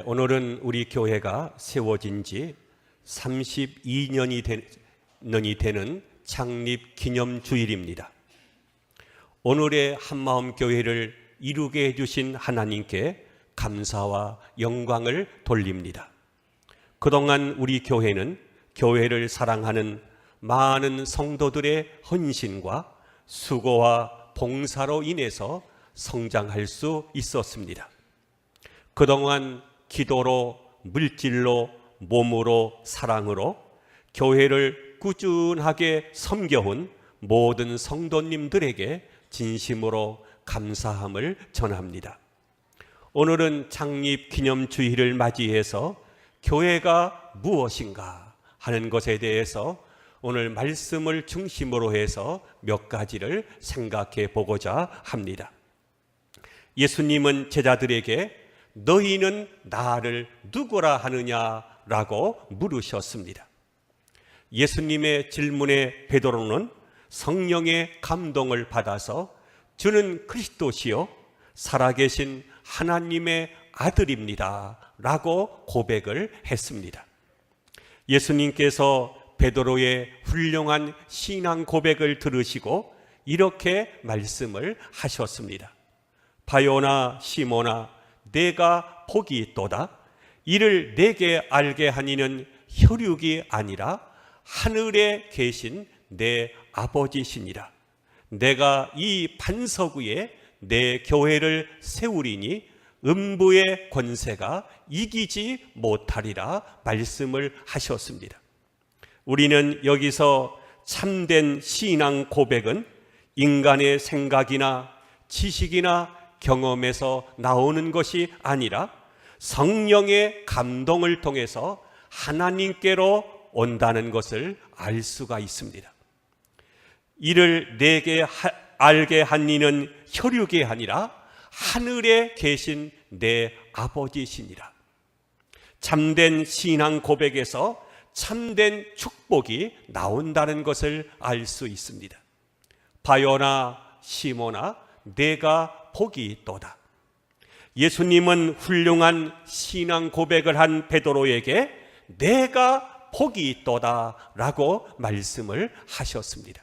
오늘은 우리 교회가 세워진 지 32년이 되는 창립 기념 주일입니다. 오늘의 한마음 교회를 이루게 해주신 하나님께 감사와 영광을 돌립니다. 그동안 우리 교회는 교회를 사랑하는 많은 성도들의 헌신과 수고와 봉사로 인해서 성장할 수 있었습니다. 그동안 기도로, 물질로, 몸으로, 사랑으로 교회를 꾸준하게 섬겨온 모든 성도님들에게 진심으로 감사함을 전합니다. 오늘은 창립 기념 주일을 맞이해서 교회가 무엇인가 하는 것에 대해서 오늘 말씀을 중심으로 해서 몇 가지를 생각해 보고자 합니다. 예수님은 제자들에게 너희는 나를 누구라 하느냐라고 물으셨습니다. 예수님의 질문에 베드로는 성령의 감동을 받아서 주는 그리스도시요 살아계신 하나님의 아들입니다 라고 고백을 했습니다. 예수님께서 베드로의 훌륭한 신앙 고백을 들으시고 이렇게 말씀을 하셨습니다. 바요나 시몬아 내가 복이 있도다. 이를 내게 알게 하니는 혈육이 아니라 하늘에 계신 내 아버지시니라. 내가 이 반석 위에 내 교회를 세우리니 음부의 권세가 이기지 못하리라 말씀을 하셨습니다. 우리는 여기서 참된 신앙 고백은 인간의 생각이나 지식이나 경험에서 나오는 것이 아니라 성령의 감동을 통해서 하나님께로 온다는 것을 알 수가 있습니다. 이를 내게 알게 한 이는 혈육이 아니라 하늘에 계신 내 아버지시니라. 참된 신앙 고백에서 참된 축복이 나온다는 것을 알 수 있습니다. 바요나 시몬아 내가 복이 있도다. 예수님은 훌륭한 신앙 고백을 한 베드로에게 내가 복이 있도다 라고 말씀을 하셨습니다.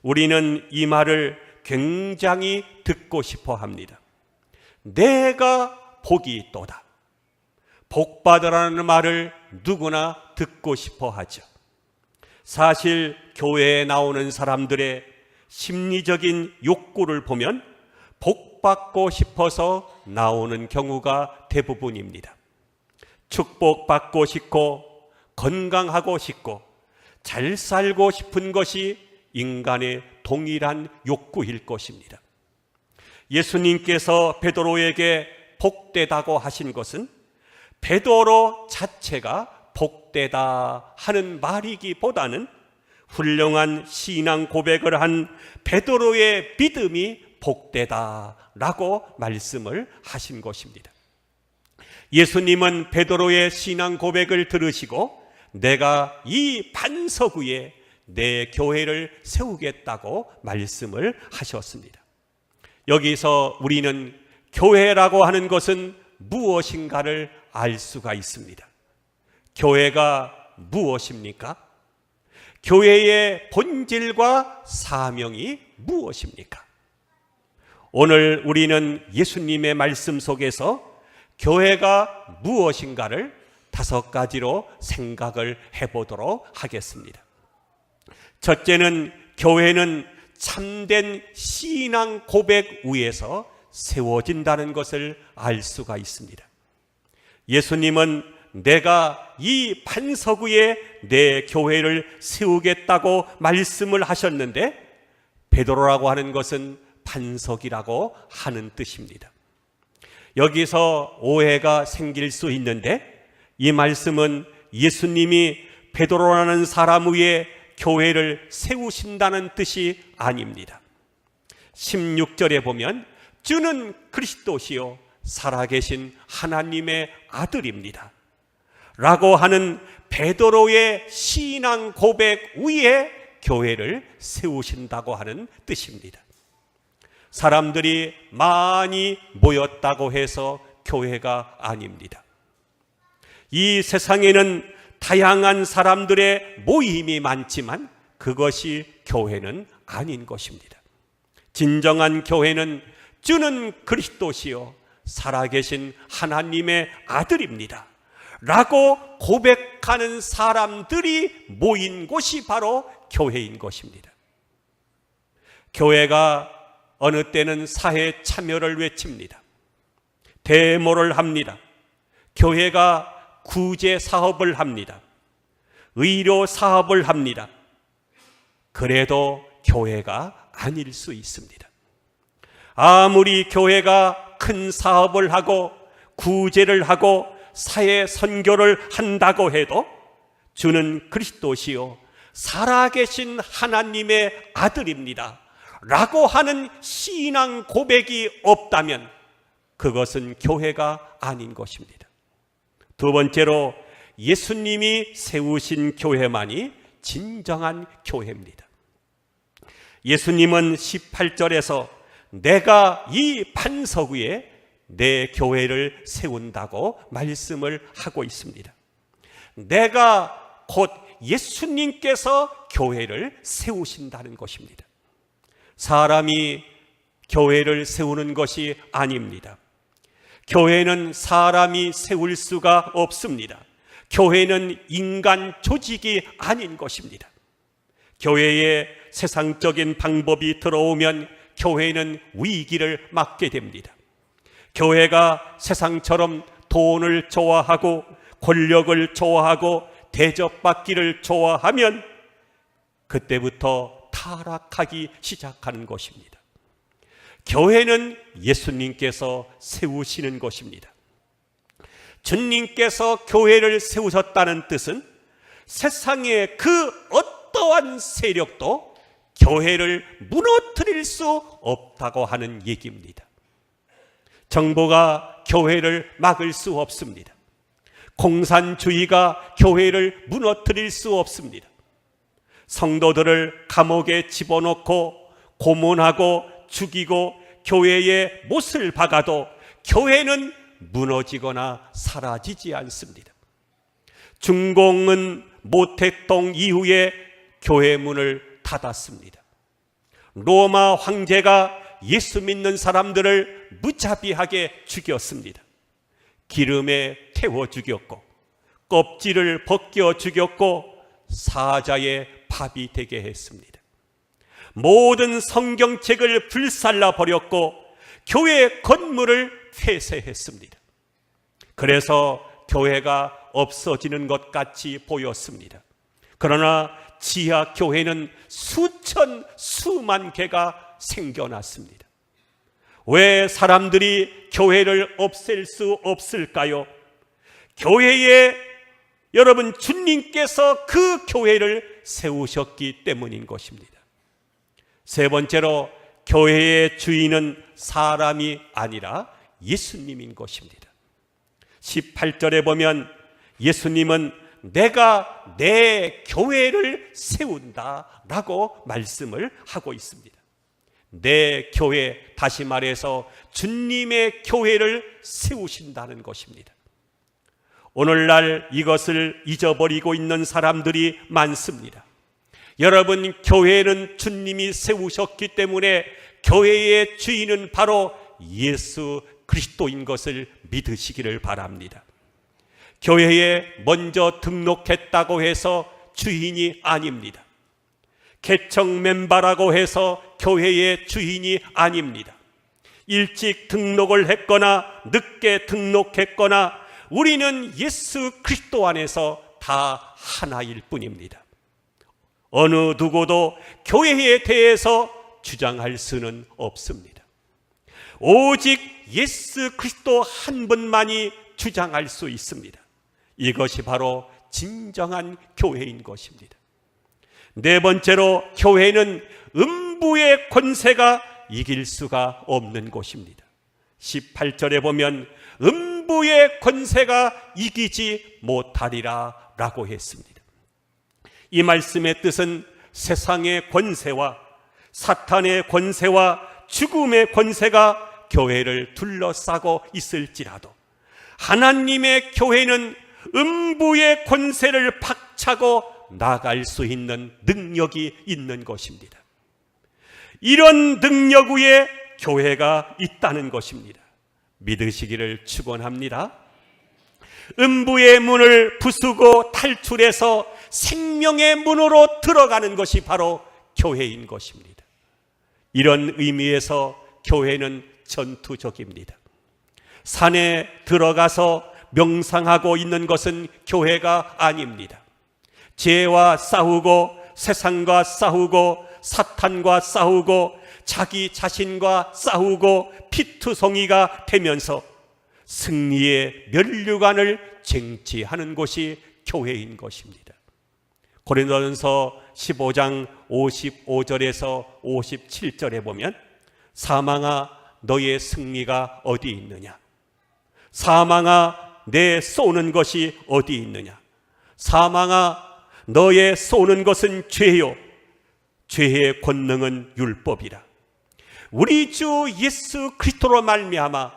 우리는 이 말을 굉장히 듣고 싶어 합니다. 내가 복이 있도다. 복 받으라는 말을 누구나 듣고 싶어 하죠. 사실 교회에 나오는 사람들의 심리적인 욕구를 보면 복받고 싶어서 나오는 경우가 대부분입니다. 축복받고 싶고 건강하고 싶고 잘 살고 싶은 것이 인간의 동일한 욕구일 것입니다. 예수님께서 베드로에게 복되다고 하신 것은 베드로 자체가 복되다 하는 말이기보다는 훌륭한 신앙 고백을 한 베드로의 믿음이 복되다라고 말씀을 하신 것입니다. 예수님은 베드로의 신앙 고백을 들으시고 내가 이 반석 위에 내 교회를 세우겠다고 말씀을 하셨습니다. 여기서 우리는 교회라고 하는 것은 무엇인가를 알 수가 있습니다. 교회가 무엇입니까? 교회의 본질과 사명이 무엇입니까? 오늘 우리는 예수님의 말씀 속에서 교회가 무엇인가를 5가지로 생각을 해보도록 하겠습니다. 첫째는 교회는 참된 신앙 고백 위에서 세워진다는 것을 알 수가 있습니다. 예수님은 내가 이 반석 위에 내 교회를 세우겠다고 말씀을 하셨는데 베드로라고 하는 것은 반석이라고 하는 뜻입니다. 여기서 오해가 생길 수 있는데 이 말씀은 예수님이 베드로라는 사람 위에 교회를 세우신다는 뜻이 아닙니다. 16절에 보면 주는 그리스도시요 살아계신 하나님의 아들입니다 라고 하는 베드로의 신앙 고백 위에 교회를 세우신다고 하는 뜻입니다. 사람들이 많이 모였다고 해서 교회가 아닙니다. 이 세상에는 다양한 사람들의 모임이 많지만 그것이 교회는 아닌 것입니다. 진정한 교회는 주는 그리스도시요 살아계신 하나님의 아들입니다 라고 고백하는 사람들이 모인 곳이 바로 교회인 것입니다. 교회가 어느 때는 사회 참여를 외칩니다. 데모를 합니다. 교회가 구제 사업을 합니다. 의료 사업을 합니다. 그래도 교회가 아닐 수 있습니다. 아무리 교회가 큰 사업을 하고 구제를 하고 사회 선교를 한다고 해도 주는 그리스도시요 살아계신 하나님의 아들입니다 라고 하는 신앙 고백이 없다면 그것은 교회가 아닌 것입니다. 두 번째로 예수님이 세우신 교회만이 진정한 교회입니다. 예수님은 18절에서 내가 이 반석 위에 내 교회를 세운다고 말씀을 하고 있습니다. 내가 곧 예수님께서 교회를 세우신다는 것입니다. 사람이 교회를 세우는 것이 아닙니다. 교회는 사람이 세울 수가 없습니다. 교회는 인간 조직이 아닌 것입니다. 교회에 세상적인 방법이 들어오면 교회는 위기를 맞게 됩니다. 교회가 세상처럼 돈을 좋아하고 권력을 좋아하고 대접받기를 좋아하면 그때부터 타락하기 시작하는 것입니다. 교회는 예수님께서 세우시는 것입니다. 주님께서 교회를 세우셨다는 뜻은 세상의 그 어떠한 세력도 교회를 무너뜨릴 수 없다고 하는 얘기입니다. 정부가 교회를 막을 수 없습니다. 공산주의가 교회를 무너뜨릴 수 없습니다. 성도들을 감옥에 집어넣고 고문하고 죽이고 교회에 못을 박아도 교회는 무너지거나 사라지지 않습니다. 중공은 모택동 이후에 교회 문을 닫았습니다. 로마 황제가 예수 믿는 사람들을 무자비하게 죽였습니다. 기름에 태워 죽였고 껍질을 벗겨 죽였고 사자의 밥이 되게 했습니다. 모든 성경책을 불살라 버렸고 교회 건물을 폐쇄했습니다. 그래서 교회가 없어지는 것 같이 보였습니다. 그러나 지하 교회는 수천 수만 개가 생겨났습니다. 왜 사람들이 교회를 없앨 수 없을까요? 교회에 여러분 주님께서 그 교회를 세우셨기 때문인 것입니다. 세 번째로 교회의 주인은 사람이 아니라 예수님인 것입니다. 18절에 보면 예수님은 내가 내 교회를 세운다 라고 말씀을 하고 있습니다. 내 교회, 다시 말해서 주님의 교회를 세우신다는 것입니다. 오늘날 이것을 잊어버리고 있는 사람들이 많습니다. 여러분, 교회는 주님이 세우셨기 때문에 교회의 주인은 바로 예수 그리스도인 것을 믿으시기를 바랍니다. 교회에 먼저 등록했다고 해서 주인이 아닙니다. 개청 멤버라고 해서 교회의 주인이 아닙니다. 일찍 등록을 했거나 늦게 등록했거나 우리는 예수 그리스도 안에서 다 하나일 뿐입니다. 어느 누구도 교회에 대해서 주장할 수는 없습니다. 오직 예수 그리스도 한 분만이 주장할 수 있습니다. 이것이 바로 진정한 교회인 것입니다. 네 번째로 교회는 음부의 권세가 이길 수가 없는 곳입니다. 18절에 보면 음부의 권세가 이기지 못하리라 라고 했습니다. 이 말씀의 뜻은 세상의 권세와 사탄의 권세와 죽음의 권세가 교회를 둘러싸고 있을지라도 하나님의 교회는 음부의 권세를 박차고 나갈 수 있는 능력이 있는 것입니다. 이런 능력 위에 교회가 있다는 것입니다. 믿으시기를 축원합니다. 음부의 문을 부수고 탈출해서 생명의 문으로 들어가는 것이 바로 교회인 것입니다. 이런 의미에서 교회는 전투적입니다. 산에 들어가서 명상하고 있는 것은 교회가 아닙니다. 죄와 싸우고 세상과 싸우고 사탄과 싸우고 자기 자신과 싸우고 피투성이가 되면서 승리의 면류관을 쟁취하는 것이 교회인 것입니다. 고린도전서 15장 55절에서 57절에 보면 사망아 너의 승리가 어디 있느냐? 사망아 내 쏘는 것이 어디 있느냐? 사망아 너의 쏘는 것은 죄요 죄의 권능은 율법이라. 우리 주 예수 그리스도로 말미암아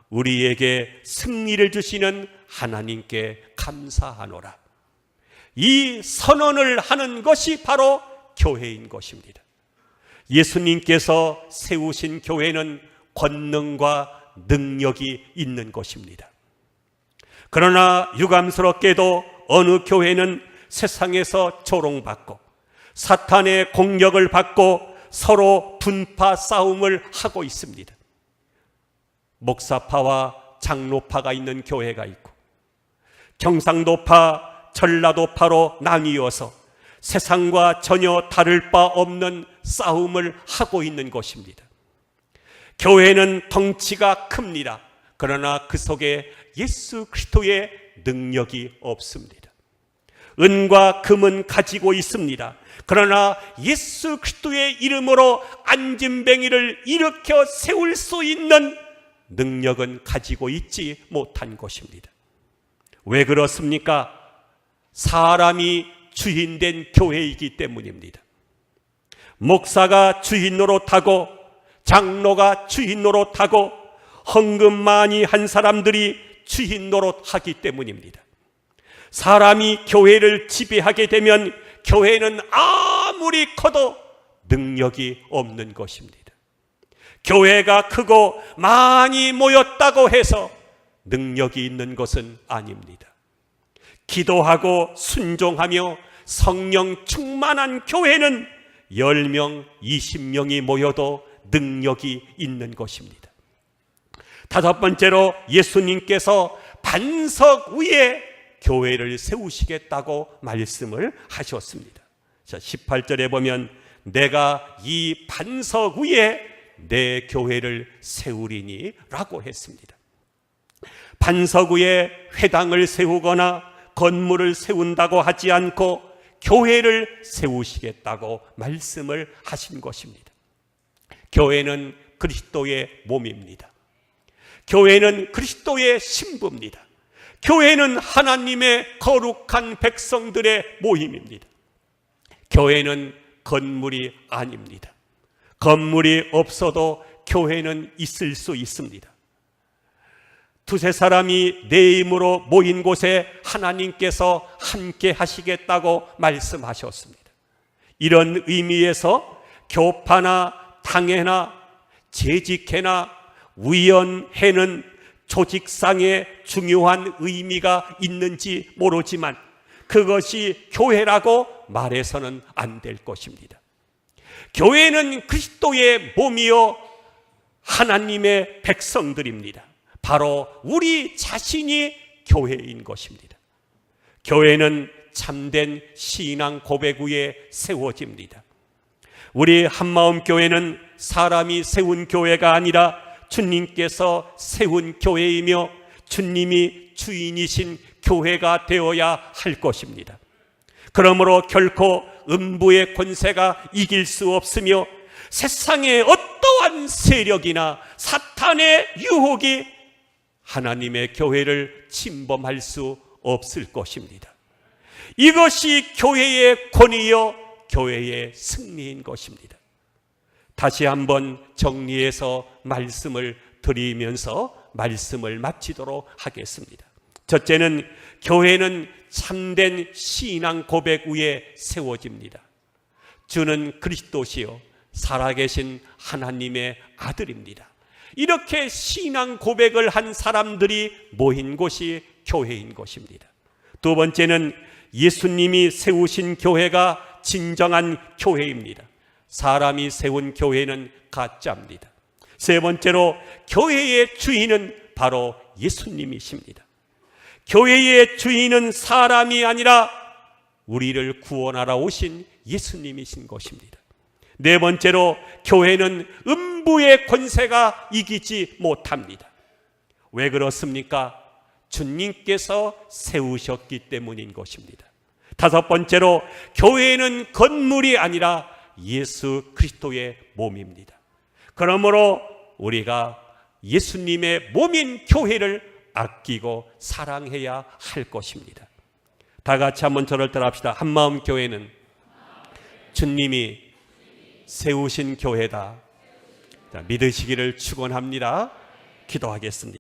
우리에게 승리를 주시는 하나님께 감사하노라. 이 선언을 하는 것이 바로 교회인 것입니다. 예수님께서 세우신 교회는 권능과 능력이 있는 것입니다. 그러나 유감스럽게도 어느 교회는 세상에서 조롱받고 사탄의 공격을 받고 서로 분파 싸움을 하고 있습니다. 목사파와 장로파가 있는 교회가 있고 경상도파, 전라도파로 나뉘어서 세상과 전혀 다를 바 없는 싸움을 하고 있는 것입니다. 교회는 덩치가 큽니다. 그러나 그 속에 예수 그리스도의 능력이 없습니다. 은과 금은 가지고 있습니다. 그러나 예수 그리스도의 이름으로 안진뱅이를 일으켜 세울 수 있는 능력은 가지고 있지 못한 것입니다. 왜 그렇습니까? 사람이 주인된 교회이기 때문입니다. 목사가 주인 노릇하고 장로가 주인 노릇하고 헌금 많이 한 사람들이 주인 노릇하기 때문입니다. 사람이 교회를 지배하게 되면 교회는 아무리 커도 능력이 없는 것입니다. 교회가 크고 많이 모였다고 해서 능력이 있는 것은 아닙니다. 기도하고 순종하며 성령 충만한 교회는 10명, 20명이 모여도 능력이 있는 것입니다. 다섯 번째로 예수님께서 반석 위에 교회를 세우시겠다고 말씀을 하셨습니다. 자, 18절에 보면 내가 이 반석 위에 내 교회를 세우리니 라고 했습니다. 반석 위에 회당을 세우거나 건물을 세운다고 하지 않고 교회를 세우시겠다고 말씀을 하신 것입니다. 교회는 그리스도의 몸입니다. 교회는 그리스도의 신부입니다. 교회는 하나님의 거룩한 백성들의 모임입니다. 교회는 건물이 아닙니다. 건물이 없어도 교회는 있을 수 있습니다. 두세 사람이 내 힘으로 모인 곳에 하나님께서 함께 하시겠다고 말씀하셨습니다. 이런 의미에서 교파나 당회나 재직회나 위원회는 조직상의 중요한 의미가 있는지 모르지만 그것이 교회라고 말해서는 안 될 것입니다. 교회는 그리스도의 몸이요 하나님의 백성들입니다. 바로 우리 자신이 교회인 것입니다. 교회는 참된 신앙 고백 위에 세워집니다. 우리 한마음 교회는 사람이 세운 교회가 아니라 주님께서 세운 교회이며 주님이 주인이신 교회가 되어야 할 것입니다. 그러므로 결코 음부의 권세가 이길 수 없으며 세상의 어떠한 세력이나 사탄의 유혹이 하나님의 교회를 침범할 수 없을 것입니다. 이것이 교회의 권위요 교회의 승리인 것입니다. 다시 한번 정리해서 말씀을 드리면서 말씀을 마치도록 하겠습니다. 첫째는 교회는 참된 신앙 고백 위에 세워집니다. 주는 그리스도시요 살아계신 하나님의 아들입니다. 이렇게 신앙 고백을 한 사람들이 모인 곳이 교회인 것입니다. 두 번째는 예수님이 세우신 교회가 진정한 교회입니다. 사람이 세운 교회는 가짜입니다. 세 번째로 교회의 주인은 바로 예수님이십니다. 교회의 주인은 사람이 아니라 우리를 구원하러 오신 예수님이신 것입니다. 네 번째로 교회는 음부의 권세가 이기지 못합니다. 왜 그렇습니까? 주님께서 세우셨기 때문인 것입니다. 다섯 번째로 교회는 건물이 아니라 예수 그리스도의 몸입니다. 그러므로 우리가 예수님의 몸인 교회를 아끼고 사랑해야 할 것입니다. 다 같이 한번 저를 따라합시다. 한마음 교회는 주님이 세우신 교회다. 믿으시기를 축원합니다. 기도하겠습니다.